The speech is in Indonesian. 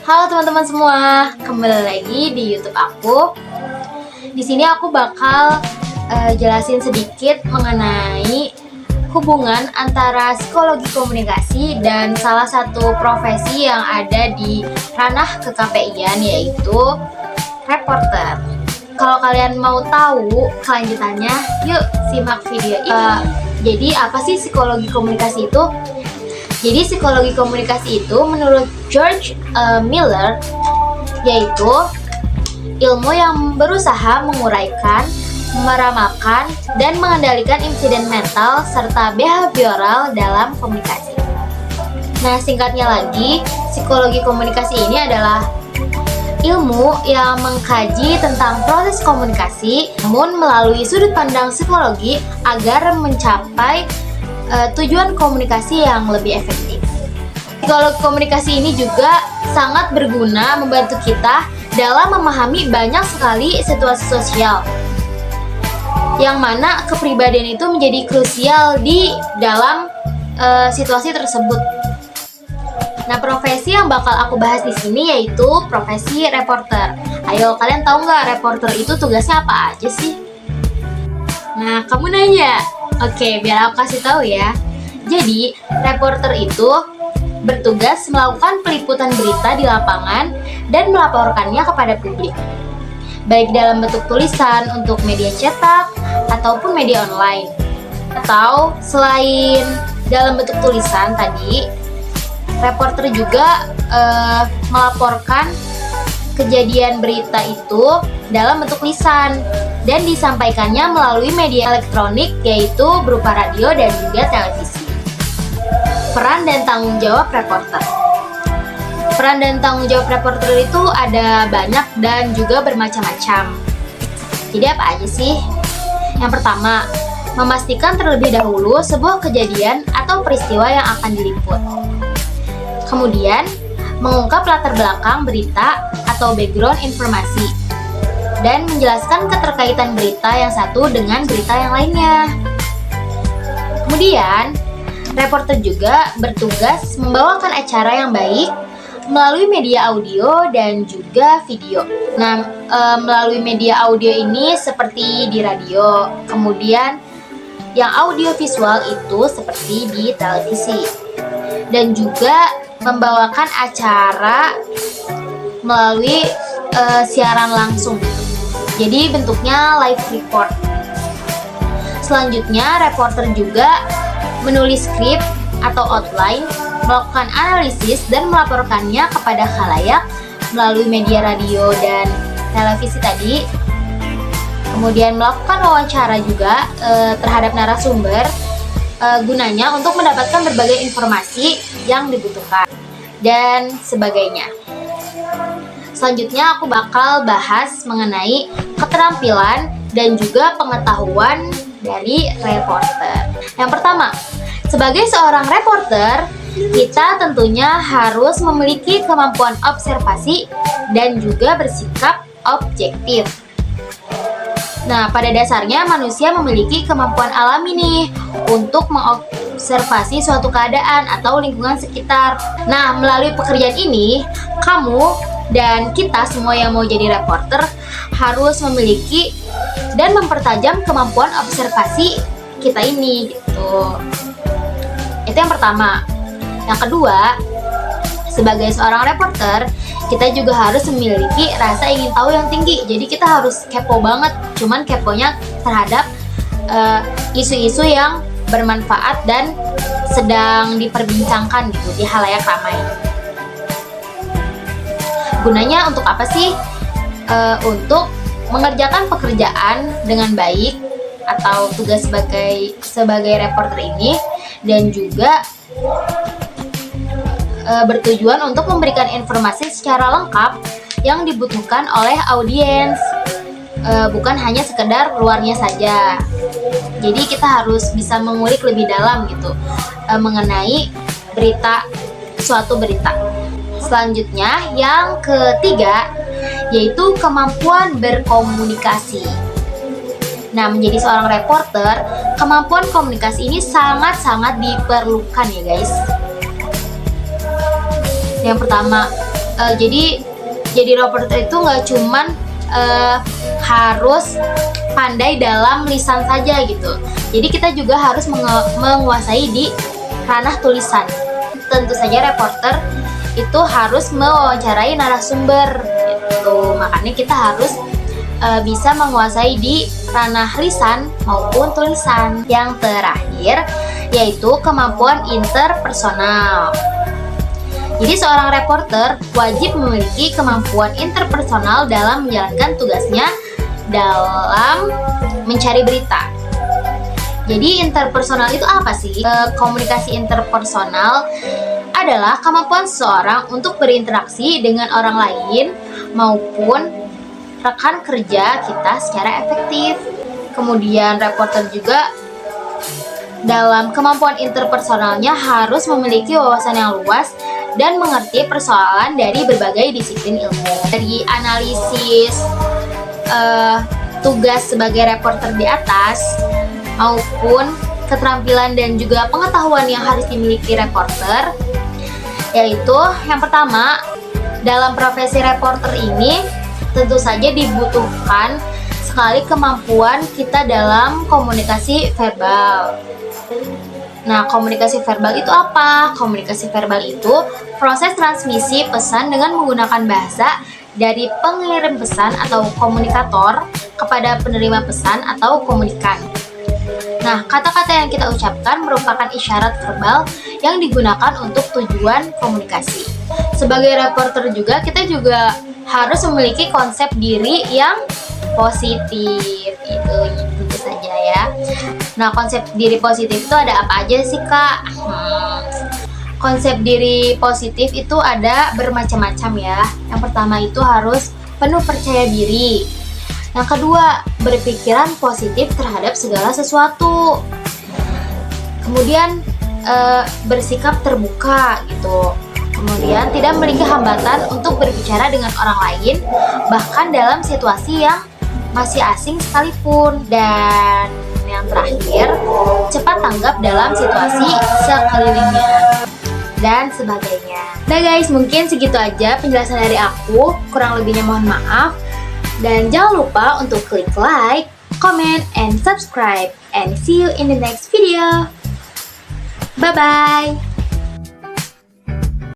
Halo teman-teman semua, kembali lagi di YouTube aku. Di sini aku bakal jelasin sedikit mengenai hubungan antara psikologi komunikasi dan salah satu profesi yang ada di ranah ke-KPI-an, yaitu reporter. Kalau kalian mau tahu kelanjutannya, yuk simak video ini. Jadi apa sih psikologi komunikasi itu? Jadi psikologi komunikasi itu menurut George Miller yaitu ilmu yang berusaha menguraikan, meramalkan, dan mengendalikan insiden mental serta behavioral dalam komunikasi. Nah, singkatnya lagi, psikologi komunikasi ini adalah ilmu yang mengkaji tentang proses komunikasi namun melalui sudut pandang psikologi agar mencapai tujuan komunikasi yang lebih efektif. Psikologi komunikasi ini juga sangat berguna membantu kita dalam memahami banyak sekali situasi sosial, yang mana kepribadian itu menjadi krusial di dalam situasi tersebut. Nah, profesi yang bakal aku bahas di sini yaitu profesi reporter. Ayo, kalian tahu nggak reporter itu tugasnya apa aja sih? Nah, kamu nanya. Oke, biar aku kasih tahu ya. Jadi, reporter itu bertugas melakukan peliputan berita di lapangan dan melaporkannya kepada publik, baik dalam bentuk tulisan untuk media cetak ataupun media online. Atau selain dalam bentuk tulisan tadi, reporter juga melaporkan kejadian berita itu dalam bentuk lisan dan disampaikannya melalui media elektronik, yaitu berupa radio dan juga televisi. Peran dan tanggung jawab reporter. Peran dan tanggung jawab reporter itu ada banyak dan juga bermacam-macam. Jadi apa aja sih? Yang pertama, memastikan terlebih dahulu sebuah kejadian atau peristiwa yang akan diliput. Kemudian, mengungkap latar belakang berita atau background informasi dan menjelaskan keterkaitan berita yang satu dengan berita yang lainnya. Kemudian, reporter juga bertugas membawakan acara yang baik melalui media audio dan juga video. Nah, melalui media audio ini seperti di radio, kemudian yang audio visual itu seperti di televisi, dan juga membawakan acara melalui siaran langsung. Jadi bentuknya live report. Selanjutnya, reporter juga menulis skrip atau outline, melakukan analisis dan melaporkannya kepada khalayak melalui media radio dan televisi tadi. Kemudian melakukan wawancara juga terhadap narasumber, gunanya untuk mendapatkan berbagai informasi yang dibutuhkan dan sebagainya. Selanjutnya aku bakal bahas mengenai keterampilan dan juga pengetahuan dari reporter. Yang pertama, sebagai seorang reporter, kita tentunya harus memiliki kemampuan observasi dan juga bersikap objektif. Nah, pada dasarnya manusia memiliki kemampuan alami nih untuk mengobservasi suatu keadaan atau lingkungan sekitar. Nah, melalui pekerjaan ini, kamu dan kita semua yang mau jadi reporter harus memiliki dan mempertajam kemampuan observasi kita ini gitu. Itu yang pertama. Yang kedua, sebagai seorang reporter, kita juga harus memiliki rasa ingin tahu yang tinggi. Jadi kita harus kepo banget, cuman keponya terhadap isu-isu yang bermanfaat dan sedang diperbincangkan gitu di halayak ramai. Gunanya untuk apa sih? Untuk mengerjakan pekerjaan dengan baik atau tugas sebagai reporter ini, dan juga bertujuan untuk memberikan informasi secara lengkap yang dibutuhkan oleh audiens, bukan hanya sekedar luarnya saja. Jadi kita harus bisa mengulik lebih dalam gitu mengenai suatu berita. Selanjutnya, yang ketiga yaitu kemampuan berkomunikasi. Nah, menjadi seorang reporter, kemampuan komunikasi ini sangat-sangat diperlukan ya guys. Yang pertama, jadi reporter itu nggak cuman harus pandai dalam lisan saja gitu. Jadi kita juga harus menguasai di ranah tulisan. Tentu saja reporter itu harus mewawancarai narasumber gitu. Makanya kita harus bisa menguasai di ranah lisan maupun tulisan. Yang terakhir yaitu kemampuan interpersonal. Jadi seorang reporter wajib memiliki kemampuan interpersonal dalam menjalankan tugasnya dalam mencari berita. Jadi interpersonal itu apa sih? Komunikasi interpersonal adalah kemampuan seseorang untuk berinteraksi dengan orang lain maupun rekan kerja kita secara efektif. Kemudian reporter juga dalam kemampuan interpersonalnya harus memiliki wawasan yang luas dan mengerti persoalan dari berbagai disiplin ilmu. Dari analisis tugas sebagai reporter di atas maupun keterampilan dan juga pengetahuan yang harus dimiliki reporter, yaitu yang pertama, dalam profesi reporter ini tentu saja dibutuhkan sekali kemampuan kita dalam komunikasi verbal. Nah, komunikasi verbal itu apa? Komunikasi verbal itu proses transmisi pesan dengan menggunakan bahasa dari pengirim pesan atau komunikator kepada penerima pesan atau komunikan. Nah, kata-kata yang kita ucapkan merupakan isyarat verbal yang digunakan untuk tujuan komunikasi. Sebagai reporter juga, kita juga harus memiliki konsep diri yang positif. Itu tentu saja ya. Nah, konsep diri positif itu ada apa aja sih, Kak? Konsep diri positif itu ada bermacam-macam ya. Yang pertama itu harus penuh percaya diri. Yang kedua, berpikiran positif terhadap segala sesuatu. Kemudian bersikap terbuka gitu. Kemudian tidak memiliki hambatan untuk berbicara dengan orang lain, bahkan dalam situasi yang masih asing sekalipun. Dan yang terakhir, cepat tanggap dalam situasi sekelilingnya dan sebagainya. Nah guys, mungkin segitu aja penjelasan dari aku. Kurang lebihnya mohon maaf. Dan jangan lupa untuk klik like, comment, and subscribe. And see you in the next video. Bye-bye.